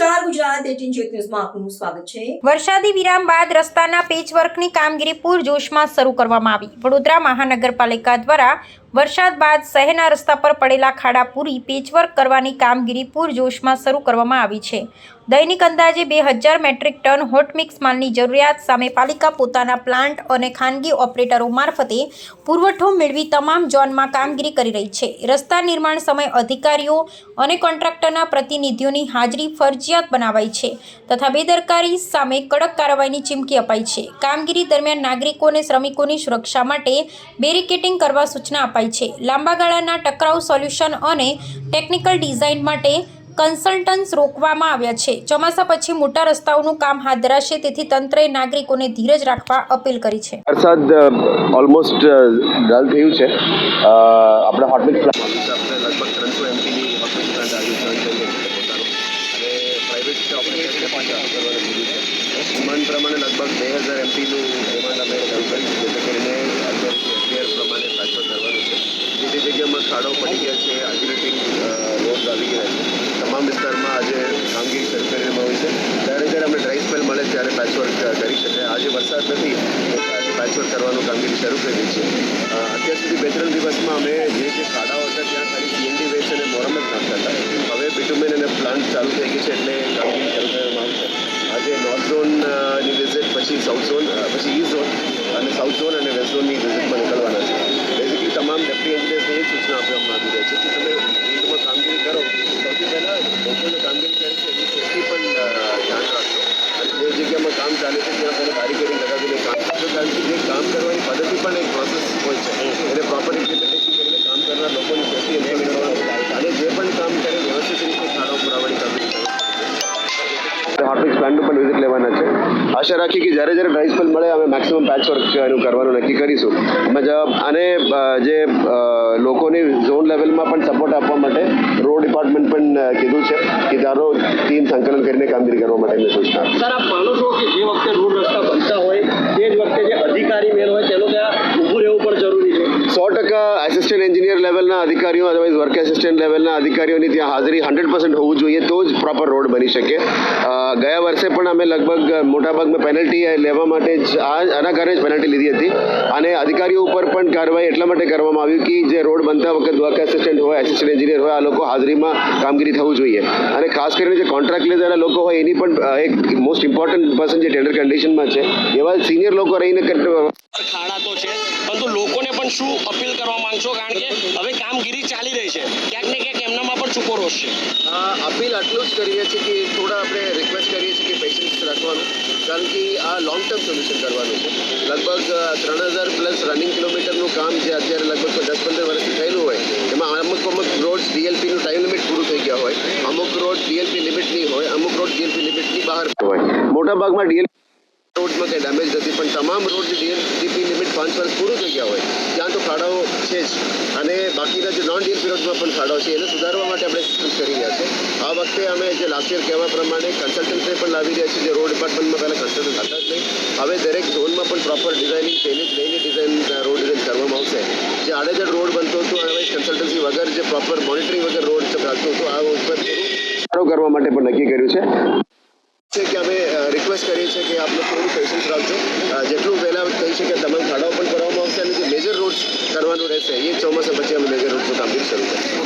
નમસ્કાર, ગુજરાત 18 જ્યોત ન્યૂઝમાં આપનું સ્વાગત છે। વરસાદી વિરામ બાદ રસ્તાના પેચવર્કની કામગીરી પૂરજોશમાં શરૂ કરવામાં આવી। વડોદરા મહાનગરપાલિકા દ્વારા વરસાદ બાદ શહેરના રસ્તા પર પડેલા ખાડા પૂરી પેચવર્ક કરવાની કામગીરી પૂરજોશમાં શરૂ કરવામાં આવી છે। દૈનિક અંદાજે 2000 મેટ્રિક ટન હોટ મિક્સ માલની જરૂરિયાત સામે પાલિકા પોતાના પ્લાન્ટ અને ખાનગી ઓપરેટરો મારફતે પુરવઠો મેળવી તમામ ઝોનમાં કામગીરી કરી રહી છે। રસ્તા નિર્માણ સમયે અધિકારીઓ અને કોન્ટ્રાક્ટરના પ્રતિનિધિઓની હાજરી ફરજિયાત બનાવાઈ છે તથા બેદરકારી સામે કડક કાર્યવાહીની ચીમકી અપાઈ છે। કામગીરી દરમિયાન નાગરિકો અને શ્રમિકોની સુરક્ષા માટે બેરિકેડિંગ કરવા સૂચના અપાઈ છે। લાંબા ગાળાના ટકરાવ સોલ્યુશન અને ટેકનિકલ ડિઝાઇન માટે કન્સલ્ટન્ટ્સ રોકવામાં આવ્યા છે। ચોમાસા પછી મોટા રસ્તાઓનું કામ હાથ ધરાશે, તેથી તંત્રએ નાગરિકોને ધીરજ રાખવા અપીલ કરી છે। વરસાદ ઓલમોસ્ટ ડલ થયું છે। આપણે હોટમિક્સ પ્લાન્ટ આપણે લગભગ 300 એમપીની હોટમિક્સ પ્લાન્ટ આજે જોઈન કરીએ છીએ પોતાનો, અને પ્રાઇવેટ ઓપરેટર્સને પણ ચાલુ કરવાનું કીધું છે। ડિમાન્ડ પ્રમાણે લગભગ 2000 એમપીનું ડિમાન્ડ અમે ચાલુ કરી છે, જેથી કરીને અત્યારે એફડીઆર પ્રમાણે ટ્રાન્સફર કરવાનું છે। જે જગ્યામાં ખાડો પડી ગયા છે, આલ્ટરનેટિવ રોડ આવી ગયા છે, તમામ વિસ્તારમાં આજે કામગીરી શરૂ કરવામાં આવી છે। જ્યારે અમને ડ્રાય સ્પેલ મળે ત્યારે પેચવર્ક કરી શકે। આજે વરસાદ નથી, આજે પેચવર્ક કરવાનું કામગીરી શરૂ કરી છે। અત્યાર સુધી 2-3 દિવસમાં અમે જે ખાડાઓ હતા ત્યાં ખાલી સીએનડી વેસ્ટ અને મોરમ જ નાખતા હતા। હવે બિટુમેન અને પ્લાન્ટ ચાલુ થઈ ગઈ છે, એટલે કામગીરી શરૂ કરવામાં આવશે। આજે નોર્થ ઝોનની વિઝિટ, પછી સાઉથ ઝોન, પછી ઈસ્ટ ઝોન અને સાઉથ ઝોન અને વેસ્ટ ઝોનની વિઝિટમાં નીકળવાના છે। બેઝિકલી તમામ ડેપ્ટી એન્જિનિયર્સને એ સૂચના આપવામાં આવી રહી છે કે તમે ફિલ્ડમાં કામગીરી કરો, સૌથી પહેલાં લોકોને કામગીરી કરે છે એની સેફ્ટી પણ ધ્યાન રાખજો, અને જે જગ્યામાં કામ ચાલે છે ત્યાં પહેલાં બેરિકેડિંગ લગાવીને કામ કરજો, કારણ કે જે કામ કરવાની પદ્ધતિ પણ એક પ્રોસેસ હોય છે, એને પ્રોપર ઇમ્પ્લિમેન્ટેશન કરીને કામ કરનાર લોકોની સેફ્ટી એન્શ્યોર કરવાનું, અને જે પણ કામ કરે વ્યવસ્થિત રીતે ખાડો પુરાવાની કામગીરી હોટમિક્સ પ્લાન્ટનું પણ વિઝિટ લેવાના છે। આશા રાખી કે જ્યારે ડ્રાય સ્પેલ મળે અમે મેક્સિમમ પેચવર્ક કરવાનું નક્કી કરીશું। અને જે લોકોની ઝોન લેવલમાં પણ સપોર્ટ આપવા માટે રોડ ડિપાર્ટમેન્ટ પણ કીધું છે કે તારો ટીમ સંકલન કરીને કામગીરી કરવા માટેની સૂચના। સર, આપ માનો છો કે જે વખતે રોડ રસ્તા બનતા હોય તે જ વખતે જે અધિકારી મેન હોય તેનો ત્યાં ઊભું રહેવું પણ જરૂરી છે? 100% આસિસ્ટન્ટ એન્જિનિયર લેવલના અધિકારીઓ, અદરવાઇઝ વર્ક આસિસ્ટન્ટ લેવલના અધિકારીઓની ત્યાં હાજરી 100% હોવું જોઈએ, તો જ પ્રોપર રોડ બની શકે। ગયા વર્ષે પણ અમે લગભગ મોટાભાગમાં પેનલ્ટી લેવા માટે જ આના કારણે જ પેનલ્ટી લીધી હતી, અને અધિકારીઓ ઉપર પણ કાર્યવાહી એટલા માટે કરવામાં આવી કે જે રોડ બનતા વખત વર્ક આસિસ્ટન્ટ હોય, આસિસ્ટન્ટ એન્જિનિયર હોય, આ લોકો હાજરીમાં કામગીરી થવું જોઈએ। અને ખાસ કરીને જે કોન્ટ્રાક્ટ લેનારા લોકો હોય એની પણ એક મોસ્ટ ઇમ્પોર્ટન્ટ પર્સન જે ટેન્ડર કન્ડિશનમાં છે એવા સિનિયર લોકો રહીને ખાડા તો છે, પરંતુ લોકોને પણ શું અપીલ કરવા માંગશો? કારણ કે હવે કામગીરી ચાલી રહી છે, ક્યાંક ને ક્યાંક એમનામાં પણ છૂપો રોષ છે। અપીલ આટલું જ કરીએ છીએ કે થોડા આપણે રિક્વેસ્ટ કરીએ છીએ કે પેશન્સ રાખવાનું, કારણ કે આ લોંગ ટર્મ સોલ્યુશન કરવાનું છે। લગભગ 3000+ રનિંગ કિલોમીટરનું કામ જે અત્યારે લગભગ 10-15 વર્ષથી થયેલું હોય, એમાં અમુક રોડ ડીએલપીનું ટાઈમ લિમિટ પૂરું થઈ ગયા હોય, અમુક રોડ ડીએલપી લિમિટની હોય, અમુક રોડ ડીએલપી લિમિટની બહાર હોય। મોટાભાગમાં ડીએલપી રોડમાં કંઈ ડેમેજ નથી, પણ તમામ રોડ જે ડીએલપી લિમિટ 5 વર્ષ પૂરું થઈ ગયા હોય ત્યાં તો ખાડાઓ છે જ, અને બાકીના જે નોન ડીએલપી રોડમાં પણ ખાડાઓ છે, એને સુધારવા માટે આપણે કોશિશ કરી રહ્યા છે। આ વખતે અમે જે લાસ્ટ યર કહેવા પ્રમાણે કન્સલ્ટન્ટને પણ લાવી રહ્યા છીએ, જે રોડ ડિપાર્ટમેન્ટમાં પહેલાં કન્સલ્ટન્ટ હતા જ નહીં, હવે દરેક ઝોનમાં પણ પ્રોપર ડિઝાઇનિંગ તેની જ લઈને રોડ ડિઝાઇન કરવામાં આવશે। જે આડેધડ રોડ બનતો હતો, હવે કન્સલ્ટન્સી વગર જે પ્રોપર મોનિટરિંગ વગર રોડ ચાલતું હતું, આ ઉપર સારો કરવા માટે પણ નક્કી કર્યું છે કે અમે રિક્વેસ્ટ કરીએ છીએ કે આપ લોકો થોડું પેશન્સ રાખજો, જેટલું વહેલા થઈ શકે તમામ ખાડાઓ પણ કરવામાં આવશે, અને જે મેજર રોડ કરવાનું રહેશે એ ચોમાસા પછી